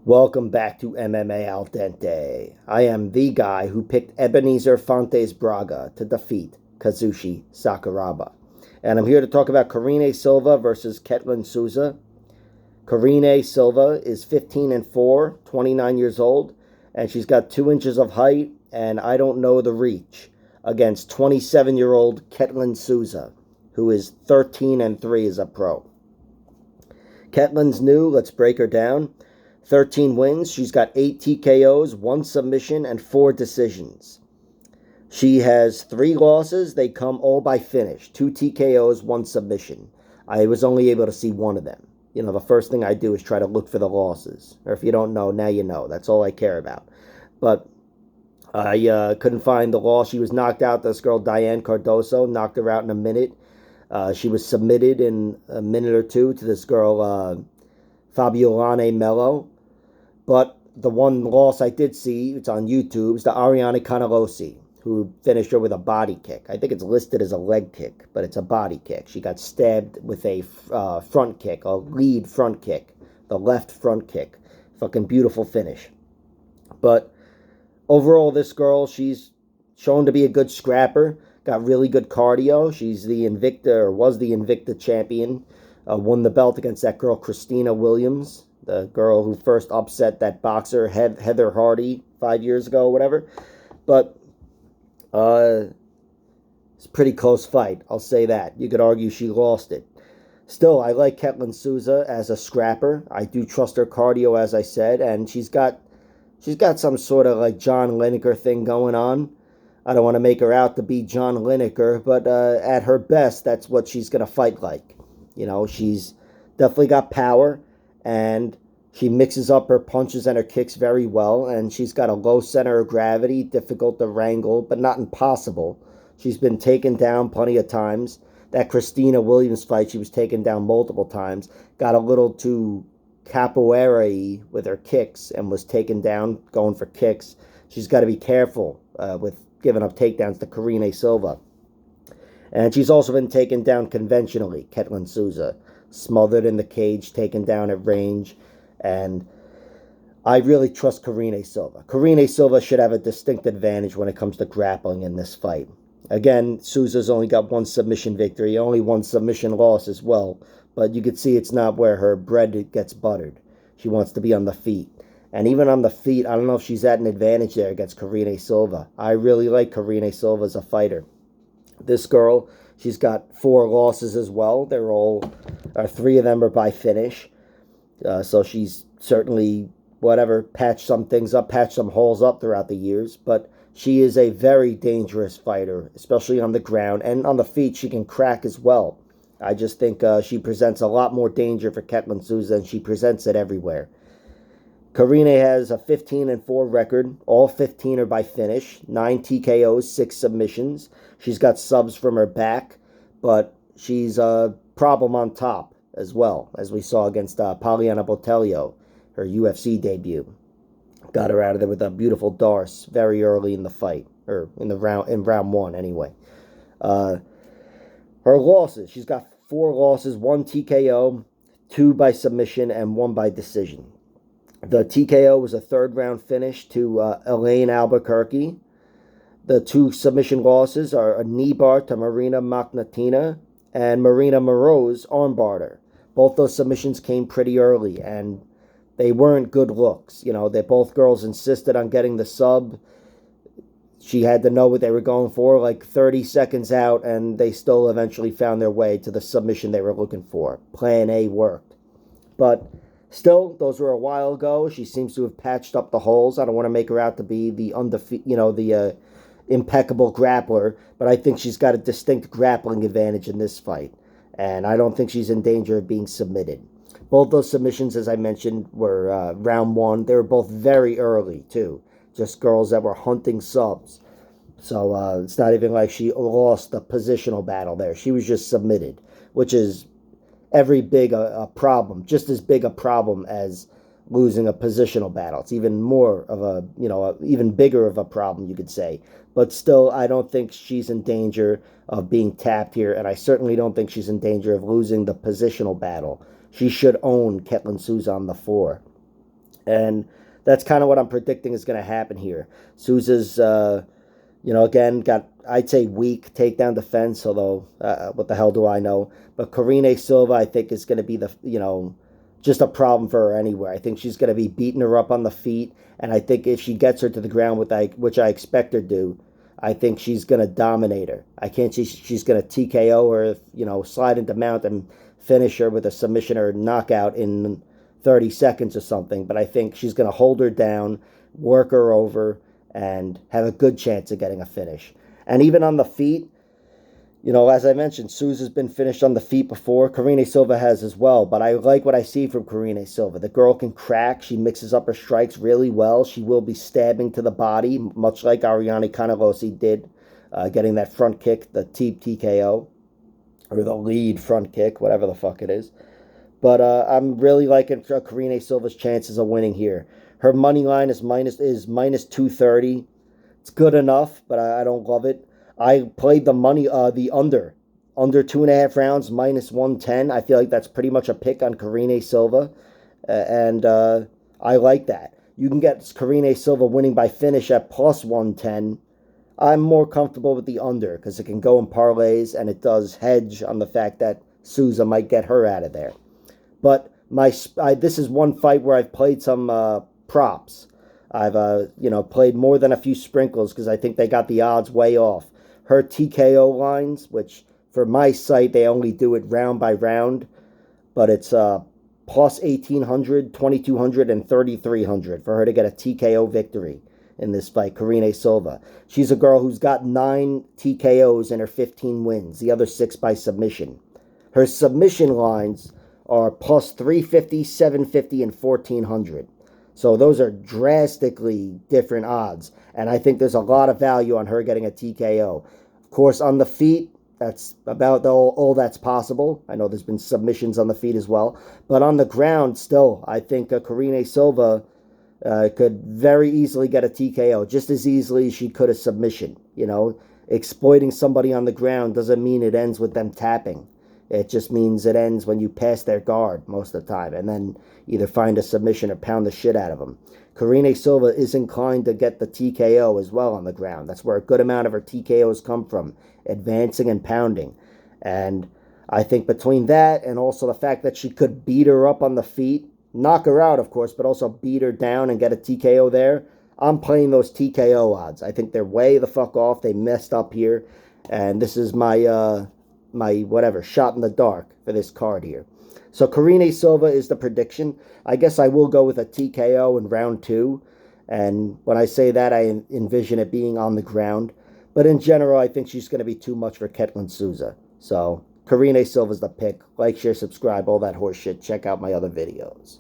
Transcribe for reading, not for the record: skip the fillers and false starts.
Welcome back to MMA Al Dente. I am the guy who picked Ebenezer Fontes Braga to defeat Kazushi Sakuraba. And I'm here to talk about Karine Silva versus Ketlen Souza. Karine Silva is 15-4, 29 years old, and she's got 2 inches of height, and I don't know the reach, against 27-year-old Ketlen Souza, who is 13-3 as a pro. Ketlen's new, let's break her down. 13 wins. She's got 8 TKOs, 1 submission, and 4 decisions. She has 3 losses. They come all by finish. 2 TKOs, 1 submission. I was only able to see 1 of them. You know, the first thing I do is try to look for the losses. Or if you don't know, now you know. That's all I care about. But I couldn't find the loss. She was knocked out. This girl, Diane Cardoso, knocked her out in a minute. She was submitted in a minute or two to this girl, Fabiolane Mello. But the one loss I did see, it's on YouTube, is to Ariane Canalosi, who finished her with a body kick. I think it's listed as a leg kick, but it's a body kick. She got stabbed with a front kick, a lead front kick, the left front kick. Fucking beautiful finish. But overall, this girl, she's shown to be a good scrapper, got really good cardio. She's the Invicta, or was the Invicta champion, won the belt against that girl, Christina Williams, the girl who first upset that boxer, Heather Hardy, 5 years ago, or whatever. But it's a pretty close fight, I'll say that. You could argue she lost it. Still, I like Ketlen Souza as a scrapper. I do trust her cardio, as I said, and she's got some sort of like John Lineker thing going on. I don't want to make her out to be John Lineker, but at her best, that's what she's going to fight like. You know, she's definitely got power, and she mixes up her punches and her kicks very well, and she's got a low center of gravity, difficult to wrangle, but not impossible. She's been taken down plenty of times. That Christina Williams fight, she was taken down multiple times, got a little too capoeira-y with her kicks and was taken down going for kicks. She's got to be careful with giving up takedowns to Karine Silva. And she's also been taken down conventionally, Ketlen Souza. Smothered in the cage, taken down at range, and I really trust Karine Silva. Karine Silva should have a distinct advantage when it comes to grappling in this fight. Again, Souza's only got 1 submission victory, only 1 submission loss as well, but you can see it's not where her bread gets buttered. She wants to be on the feet. And even on the feet, I don't know if she's at an advantage there against Karine Silva. I really like Karine Silva as a fighter. This girl, she's got 4 losses as well. 3 of them are by finish. So she's certainly, patched some things up, patched some holes up throughout the years. But she is a very dangerous fighter, especially on the ground. And on the feet, she can crack as well. I just think she presents a lot more danger for Ketlen Souza, and she presents it everywhere. Karine has a 15-4 record. All 15 are by finish. 9 TKOs, 6 submissions. She's got subs from her back, but she's a problem on top as well, as we saw against Poliana Botelho, her UFC debut. Got her out of there with a beautiful Darce very early in the fight, or in round 1 anyway. Her losses, she's got 4 losses, 1 TKO, 2 by submission, and 1 by decision. The TKO was a 3rd round finish to Elaine Albuquerque. The 2 submission losses are a knee bar to Marina Magnatina and Marina Moreau's armbar. Both those submissions came pretty early, and they weren't good looks. You know, both girls insisted on getting the sub. She had to know what they were going for, like 30 seconds out, and they still eventually found their way to the submission they were looking for. Plan A worked. But still, those were a while ago. She seems to have patched up the holes. I don't want to make her out to be the impeccable grappler, but I think she's got a distinct grappling advantage in this fight, and I don't think she's in danger of being submitted. Both those submissions, as I mentioned, were round 1. They were both very early, too. Just girls that were hunting subs. So it's not even like she lost the positional battle there. She was just submitted, which is every big a problem, just as big a problem as losing a positional battle. It's even more of even bigger of a problem, you could say. But still, I don't think she's in danger of being tapped here, and I certainly don't think she's in danger of losing the positional battle. She should own Ketlen Souza on the floor. And that's kind of what I'm predicting is going to happen here. Souza's, again, got, I'd say, weak takedown defense, although what the hell do I know? But Karine Silva, I think, is going to be just a problem for her anywhere. I think she's going to be beating her up on the feet, and I think if she gets her to the ground, which I expect her to, I think she's going to dominate her. I can't see she's going to TKO or, slide into mount and finish her with a submission or knockout in 30 seconds or something, but I think she's going to hold her down, work her over, and have a good chance of getting a finish. And even on the feet, as I mentioned, Souza's been finished on the feet before. Karine Silva has as well, but I like what I see from Karine Silva. The girl can crack. She mixes up her strikes really well. She will be stabbing to the body, much like Ariane Canalosi did, getting that front kick, the TKO, or the lead front kick, whatever the fuck it is. But I'm really liking Karine Silva's chances of winning here. Her money line is minus 230. It's good enough, but I don't love it. I played the under 2.5 rounds, minus 110. I feel like that's pretty much a pick on Karine Silva, and I like that. You can get Karine Silva winning by finish at plus 110. I'm more comfortable with the under because it can go in parlays, and it does hedge on the fact that Souza might get her out of there. But this is one fight where I've played some props. I've played more than a few sprinkles because I think they got the odds way off. Her TKO lines, which for my site they only do it round by round, but it's plus 1,800, 2,200, and 3,300 for her to get a TKO victory in this fight. Karine Silva. She's a girl who's got 9 TKOs in her 15 wins. The other 6 by submission. Her submission lines are plus 350, 750, and 1,400. So those are drastically different odds. And I think there's a lot of value on her getting a TKO. Of course, on the feet, that's about all that's possible. I know there's been submissions on the feet as well. But on the ground, still, I think Karine Silva could very easily get a TKO. Just as easily as she could a submission. Exploiting somebody on the ground doesn't mean it ends with them tapping. It just means it ends when you pass their guard most of the time and then either find a submission or pound the shit out of them. Karine Silva is inclined to get the TKO as well on the ground. That's where a good amount of her TKOs come from, advancing and pounding. And I think between that and also the fact that she could beat her up on the feet, knock her out, of course, but also beat her down and get a TKO there, I'm playing those TKO odds. I think they're way the fuck off. They messed up here. And this is my whatever shot in the dark for this card here. So Karine Silva is the prediction. I guess I will go with a TKO in round 2. And when I say that, I envision it being on the ground. But in general, I think she's going to be too much for Ketlen Souza. So Karine Silva's the pick. Like, share, subscribe, all that horse shit. Check out my other videos.